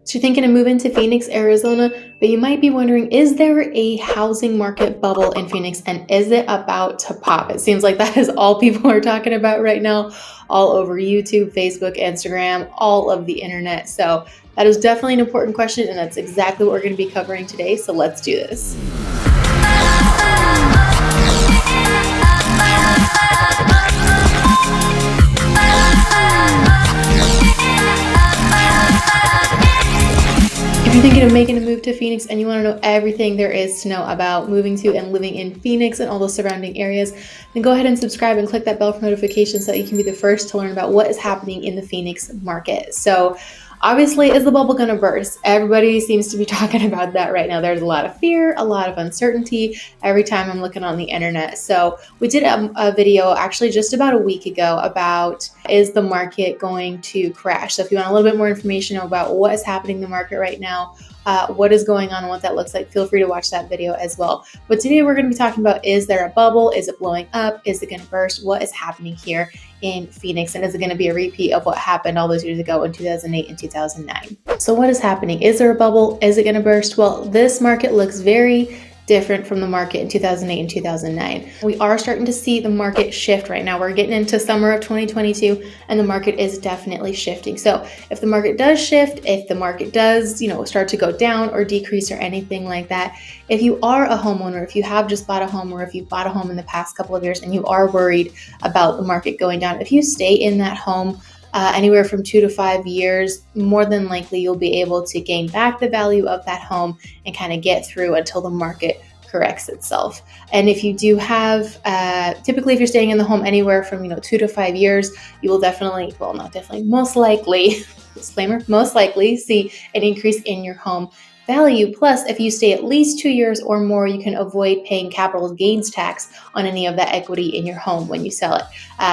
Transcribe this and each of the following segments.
So you're thinking of moving to Phoenix, Arizona, but you might be wondering, is there a housing market bubble in Phoenix and is it about to pop? It seems like that is all people are talking about right now, all over YouTube, Facebook, Instagram, all of the internet. So that is definitely an important question, and that's exactly what we're going to be covering today. So let's do this. If you're thinking of making a move to Phoenix and you want to know everything there is to know about moving to and living in Phoenix and all the surrounding areas, then go ahead and subscribe and click that bell for notifications so that you can be the first to learn about what is happening in the Phoenix market. So obviously, is the bubble going to burst? Everybody seems to be talking about that right now. There's a lot of fear, a lot of uncertainty every time I'm looking on the internet. So we did a video actually just about a week ago about, is the market going to crash? So if you want a little bit more information about what is happening in the market right now, what is going on and what that looks like, feel free to watch that video as well. But today we're going to be talking about, is there a bubble? Is it blowing up? Is it going to burst? What is happening here in Phoenix? And is it going to be a repeat of what happened all those years ago in 2008 and 2009? So what is happening? Is there a bubble? Is it going to burst? Well, this market looks very different from the market in 2008 and 2009. We are starting to see the market shift right now. We're getting into summer of 2022 and the market is definitely shifting. So if the market does shift, if the market does, start to go down or decrease or anything like that, if you are a homeowner, if you have just bought a home or if you've bought a home in the past couple of years and you are worried about the market going down, if you stay in that home anywhere from 2 to 5 years, more than likely you'll be able to gain back the value of that home and kind of get through until the market corrects itself. And if you do have, typically if you're staying in the home anywhere from 2 to 5 years, you will definitely, well, not definitely, most likely, disclaimer, most likely see an increase in your home value. Plus, if you stay at least 2 years or more, you can avoid paying capital gains tax on any of that equity in your home when you sell it.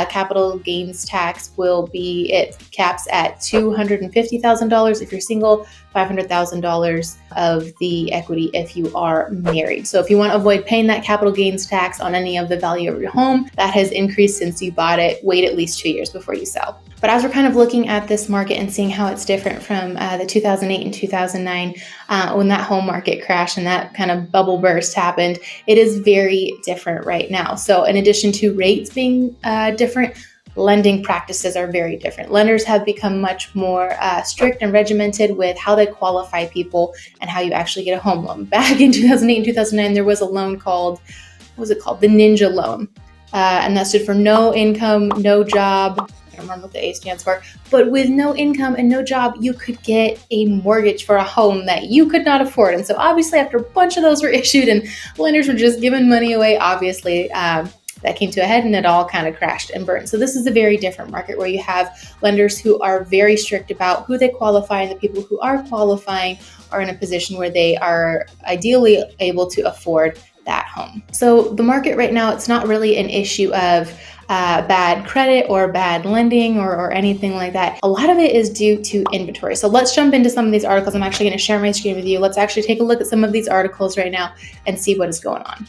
Capital gains tax it caps at $250,000 if you're single, $500,000 of the equity if you are married. So if you want to avoid paying that capital gains tax on any of the value of your home, that has increased since you bought it. Wait at least 2 years before you sell. But as we're kind of looking at this market and seeing how it's different from the 2008 and 2009, when that home market crashed and that kind of bubble burst happened, it is very different right now. So in addition to rates being different, lending practices are very different. Lenders have become much more strict and regimented with how they qualify people and how you actually get a home loan. Back in 2008 and 2009, there was a loan called, what was it called? The Ninja loan. And that stood for no income, no job. I don't remember what the A stands for, but with no income and no job, you could get a mortgage for a home that you could not afford. And so obviously after a bunch of those were issued and lenders were just giving money away, obviously that came to a head and it all kind of crashed and burned. So this is a very different market where you have lenders who are very strict about who they qualify, and the people who are qualifying are in a position where they are ideally able to afford that home. So the market right now, it's not really an issue of bad credit or bad lending or anything like that. A lot of it is due to inventory. So let's jump into some of these articles. I'm actually going to share my screen with you. Let's actually take a look at some of these articles right now and see what is going on.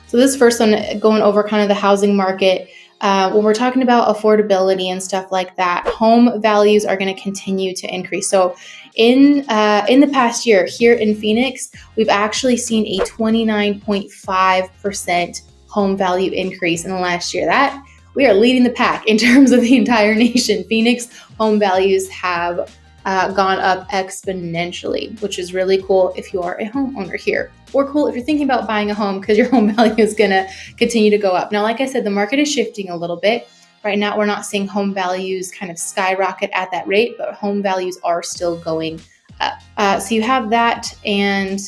So this first one, going over kind of the housing market. When we're talking about affordability and stuff like that, home values are going to continue to increase. So in the past year here in Phoenix, we've actually seen a 29.5% home value increase in the last year. That we are leading the pack in terms of the entire nation. Phoenix home values have gone up exponentially, which is really cool if you are a homeowner here, or cool if you're thinking about buying a home because your home value is going to continue to go up. Now, like I said, the market is shifting a little bit. Right now, we're not seeing home values kind of skyrocket at that rate, but home values are still going up. So you have that, and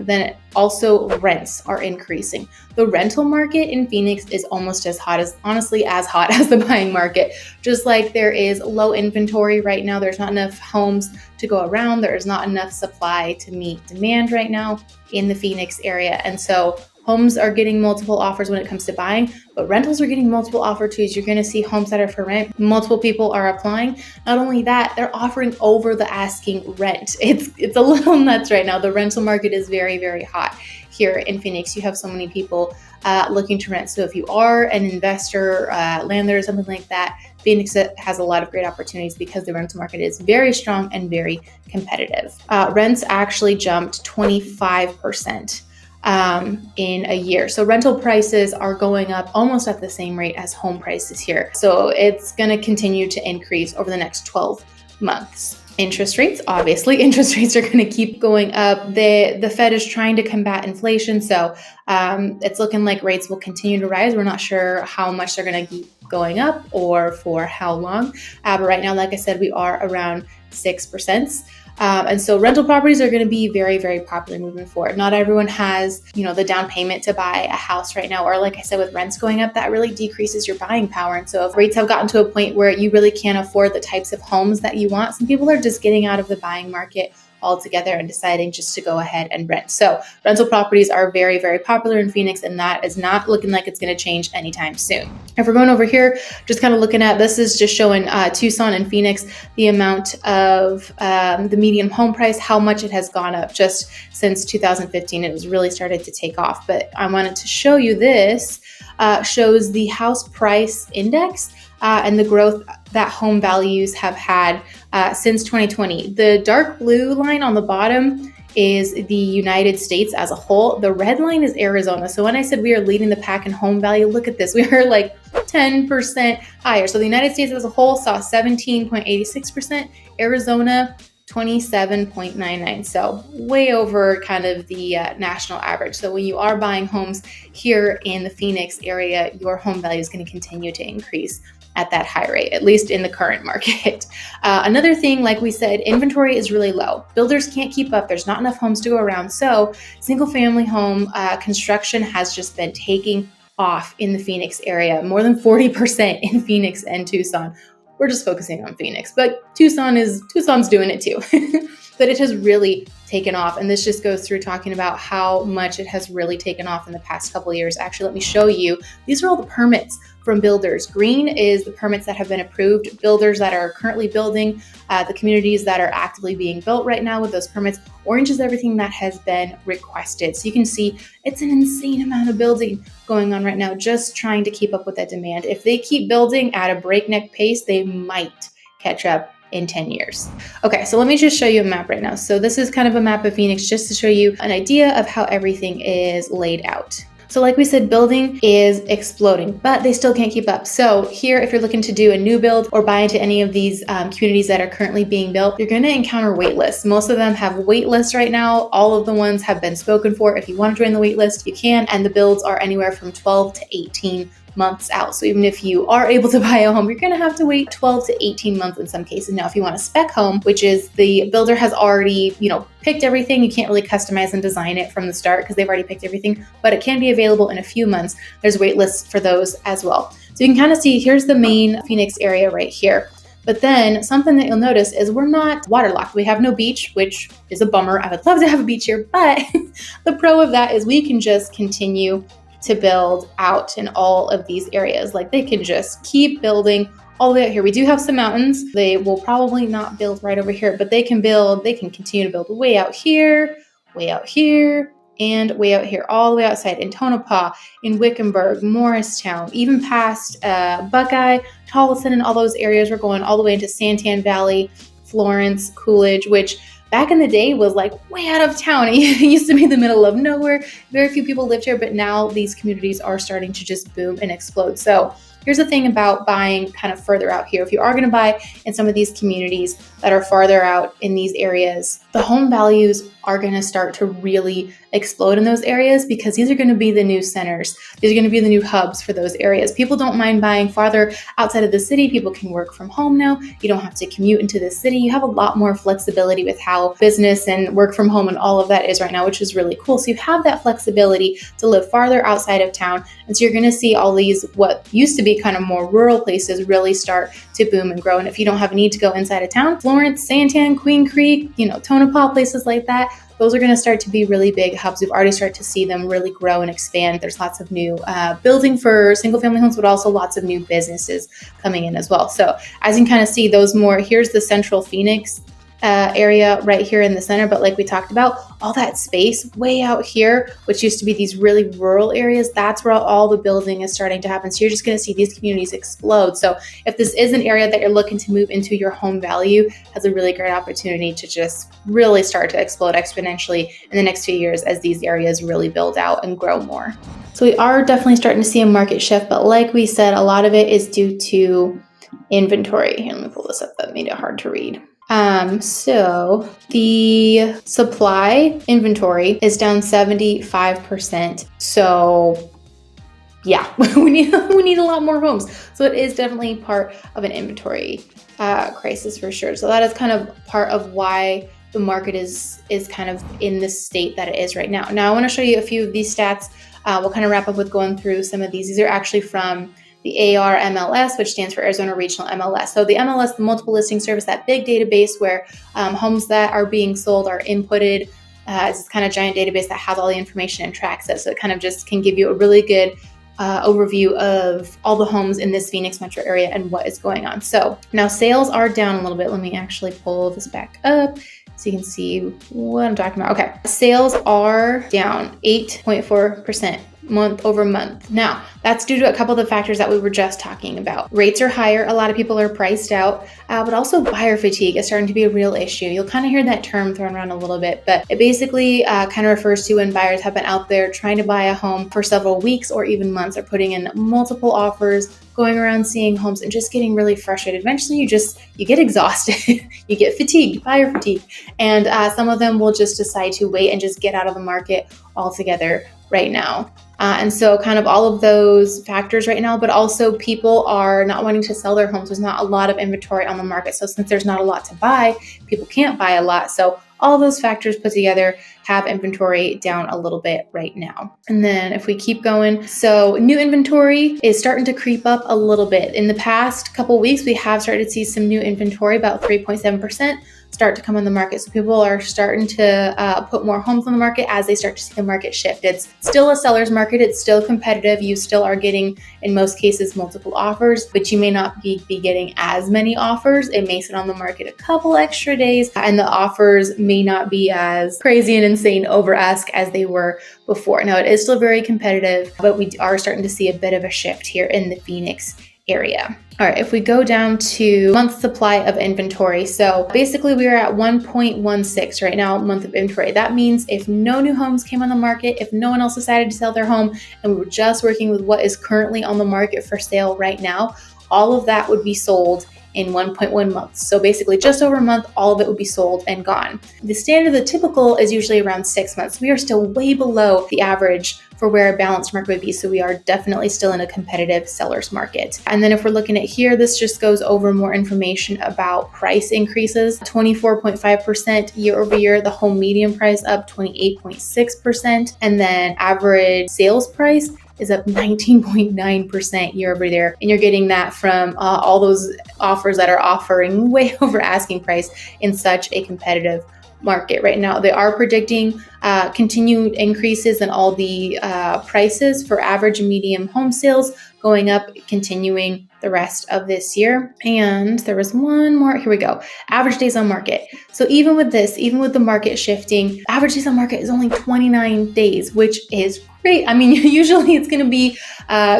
then also rents are increasing. The rental market in Phoenix is almost as hot as the buying market. Just like there is low inventory right now, there's not enough homes to go around. There is not enough supply to meet demand right now in the Phoenix area. And so Homes are getting multiple offers when it comes to buying, but rentals are getting multiple offers too. You're going to see homes that are for rent. Multiple people are applying. Not only that, they're offering over the asking rent. It's a little nuts right now. The rental market is very, very hot here in Phoenix. You have so many people looking to rent. So if you are an investor, landlord, or something like that, Phoenix has a lot of great opportunities because the rental market is very strong and very competitive. Rents actually jumped 25% in a year. So rental prices are going up almost at the same rate as home prices here. So it's going to continue to increase over the next 12 months. Interest rates, obviously, interest rates are going to keep going up. The Fed is trying to combat inflation, so it's looking like rates will continue to rise. We're not sure how much they're going to keep going up or for how long. But right now, like I said, we are around 6%. And so rental properties are going to be very, very popular moving forward. Not everyone has, the down payment to buy a house right now. Or like I said, with rents going up, that really decreases your buying power. And so if rates have gotten to a point where you really can't afford the types of homes that you want, some people are just getting out of the buying market altogether and deciding just to go ahead and rent. So rental properties are very, very popular in Phoenix, and that is not looking like it's going to change anytime soon. If we're going over here, just kind of looking at, this is just showing Tucson and Phoenix, the amount of the median home price, how much it has gone up just since 2015. It was really started to take off. But I wanted to show you this, shows the house price index and the growth that home values have had since 2020. The dark blue line on the bottom is the United States as a whole. The red line is Arizona. So when I said we are leading the pack in home value, look at this. We are like 10% higher. So the United States as a whole saw 17.86%, Arizona 27.99. So way over kind of the national average. So when you are buying homes here in the Phoenix area, your home value is going to continue to increase at that high rate, at least in the current market. Another thing, like we said, inventory is really low. Builders can't keep up. There's not enough homes to go around. So single family home construction has just been taking off in the Phoenix area, more than 40% in Phoenix and Tucson. We're just focusing on Phoenix, but Tucson's doing it too. But it has really taken off. And this just goes through talking about how much it has really taken off in the past couple of years. Actually, let me show you. These are all the permits from builders. Green is the permits that have been approved, builders that are currently building, the communities that are actively being built right now with those permits. Orange is everything that has been requested. So you can see it's an insane amount of building going on right now, just trying to keep up with that demand. If they keep building at a breakneck pace, they might catch up in 10 years. Okay, so let me just show you a map right now. So this is kind of a map of Phoenix just to show you an idea of how everything is laid out. So like we said, building is exploding, but they still can't keep up. So here, if you're looking to do a new build or buy into any of these communities that are currently being built, you're going to encounter wait lists. Most of them have wait lists right now. All of the ones have been spoken for. If you want to join the wait list, you can. And the builds are anywhere from 12 to 18 months out. So even if you are able to buy a home, you're going to have to wait 12 to 18 months in some cases. Now, if you want a spec home, which is the builder has already, picked everything, you can't really customize and design it from the start because they've already picked everything, but it can be available in a few months. There's wait lists for those as well. So you can kind of see, here's the main Phoenix area right here. But then something that you'll notice is we're not waterlocked. We have no beach, which is a bummer. I would love to have a beach here, but the pro of that is we can just continue to build out in all of these areas. Like they can just keep building all the way out here. We do have some mountains. They will probably not build right over here, but they can continue to build way out here, and way out here, all the way outside in Tonopah, in Wickenburg, Morristown, even past Buckeye, Tolleson, and all those areas. We're going all the way into Santan Valley, Florence, Coolidge, which back in the day was like way out of town. It used to be in the middle of nowhere. Very few people lived here, but now these communities are starting to just boom and explode. So here's the thing about buying kind of further out here. If you are going to buy in some of these communities that are farther out in these areas, the home values are going to start to really explode in those areas because these are going to be the new centers. These are going to be the new hubs for those areas. People don't mind buying farther outside of the city. People can work from home now. You don't have to commute into the city. You have a lot more flexibility with how business and work from home and all of that is right now, which is really cool. So you have that flexibility to live farther outside of town. And so you're going to see all these, what used to be see kind of more rural places really start to boom and grow. And if you don't have a need to go inside of town, Florence, Santan, Queen Creek, Tonopah, places like that, those are going to start to be really big hubs. We've already started to see them really grow and expand. There's lots of new building for single family homes, but also lots of new businesses coming in as well. So as you can kind of see those more, here's the central Phoenix area right here in the center. But like we talked about, all that space way out here, which used to be these really rural areas, that's where all the building is starting to happen. So you're just going to see these communities explode. So if this is an area that you're looking to move into, your home value has a really great opportunity to just really start to explode exponentially in the next few years as these areas really build out and grow more. So we are definitely starting to see a market shift, but like we said, a lot of it is due to inventory. Here, let me pull this up. That made it hard to read. So the supply inventory is down 75%. So yeah, we need a lot more homes. So it is definitely part of an inventory crisis for sure. So that is kind of part of why the market is kind of in the state that it is right now. Now I want to show you a few of these stats. We'll kind of wrap up with going through some of these. These are actually from the ARMLS, which stands for Arizona Regional MLS. So the MLS, the multiple listing service, that big database where homes that are being sold are inputted. It's this kind of giant database that has all the information and tracks it. So it kind of just can give you a really good overview of all the homes in this Phoenix metro area and what is going on. So now sales are down a little bit. Let me actually pull this back up so you can see what I'm talking about. Okay, sales are down 8.4%. month over month. Now, that's due to a couple of the factors that we were just talking about. Rates are higher. A lot of people are priced out, but also buyer fatigue is starting to be a real issue. You'll kind of hear that term thrown around a little bit, but it basically kind of refers to when buyers have been out there trying to buy a home for several weeks or even months. They're putting in multiple offers, going around seeing homes and just getting really frustrated. Eventually you get exhausted, you get fatigued, buyer fatigue. And some of them will just decide to wait and just get out of the market altogether right now. And so kind of all of those factors right now, but also people are not wanting to sell their homes. There's not a lot of inventory on the market. So since there's not a lot to buy, people can't buy a lot. So all those factors put together have inventory down a little bit right now. And then if we keep going, so new inventory is starting to creep up a little bit. In the past couple weeks, we have started to see some new inventory, about 3.7%. start to come on the market. So people are starting to put more homes on the market as they start to see the market shift. It's still a seller's market. It's still competitive. You still are getting, in most cases, multiple offers, but you may not be getting as many offers. It may sit on the market a couple extra days, and the offers may not be as crazy and insane over ask as they were before. Now, it is still very competitive, but we are starting to see a bit of a shift here in the Phoenix area. All right, if we go down to month supply of inventory, so basically we are at 1.16 right now, month of inventory. That means if no new homes came on the market, if no one else decided to sell their home, and we were just working with what is currently on the market for sale right now, all of that would be sold in 1.1 months. So basically just over a month, all of it would be sold and gone. The standard, the typical is usually around 6 months. We are still way below the average for where a balanced market would be. So we are definitely still in a competitive seller's market. And then if we're looking at here, this just goes over more information about price increases, 24.5% year over year, the home median price up 28.6%, and then average sales price is up 19.9% year over year. And you're getting that from all those offers that are offering way over asking price in such a competitive market right now. They are predicting continued increases in all the prices for average and medium home sales going up, continuing the rest of this year. And there was one more, here we go, average days on market. So even with this, even with the market shifting, average days on market is only 29 days, which is great. I mean, usually it's going to be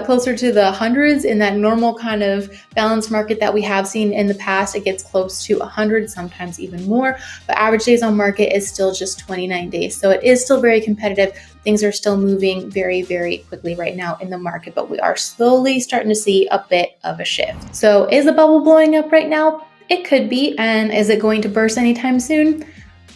closer to the hundreds in that normal kind of balanced market that we have seen in the past. It gets close to 100, sometimes even more, but average days on market is still just 29 days. So it is still very competitive. Things are still moving very, very quickly right now in the market, but we are slowly starting to see a bit of a shift. So is the bubble blowing up right now? It could be. And is it going to burst anytime soon?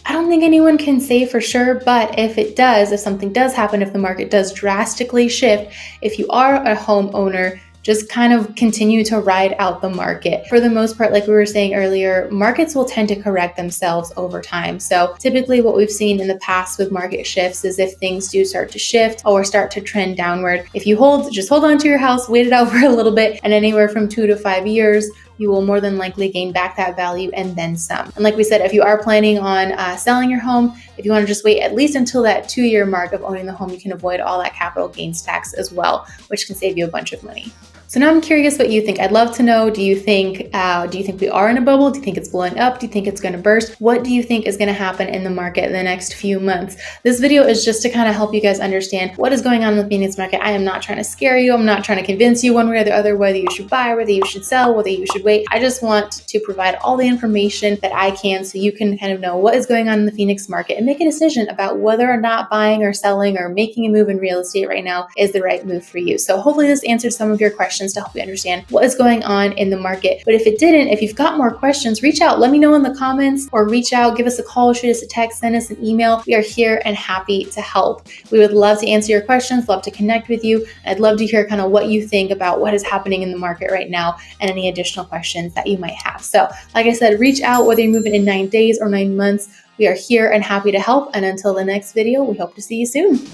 I don't think anyone can say for sure, but if it does, if something does happen, if the market does drastically shift, if you are a homeowner just kind of continue to ride out the market. For the most part, like we were saying earlier, markets will tend to correct themselves over time. So typically what we've seen in the past with market shifts is if things do start to shift or start to trend downward, if you just hold on to your house, wait it out for a little bit, and anywhere from 2 to 5 years, you will more than likely gain back that value and then some. And like we said, if you are planning on selling your home, if you want to just wait at least until that 2-year mark of owning the home, you can avoid all that capital gains tax as well, which can save you a bunch of money. So now I'm curious what you think. I'd love to know, do you think we are in a bubble? Do you think it's blowing up? Do you think it's going to burst? What do you think is going to happen in the market in the next few months? This video is just to kind of help you guys understand what is going on in the Phoenix market. I am not trying to scare you. I'm not trying to convince you one way or the other whether you should buy, whether you should sell, whether you should wait. I just want to provide all the information that I can so you can kind of know what is going on in the Phoenix market and make a decision about whether or not buying or selling or making a move in real estate right now is the right move for you. So hopefully this answered some of your questions to help you understand what is going on in the market. But if it didn't, if you've got more questions, reach out. Let me know in the comments, or reach out, give us a call, shoot us a text, send us an email. We are here and happy to help. We would love to answer your questions, love to connect with you. I'd love to hear kind of what you think about what is happening in the market right now and any additional questions that you might have. So like I said, reach out whether you're moving in 9 days or 9 months. We are here and happy to help. And until the next video, we hope to see you soon.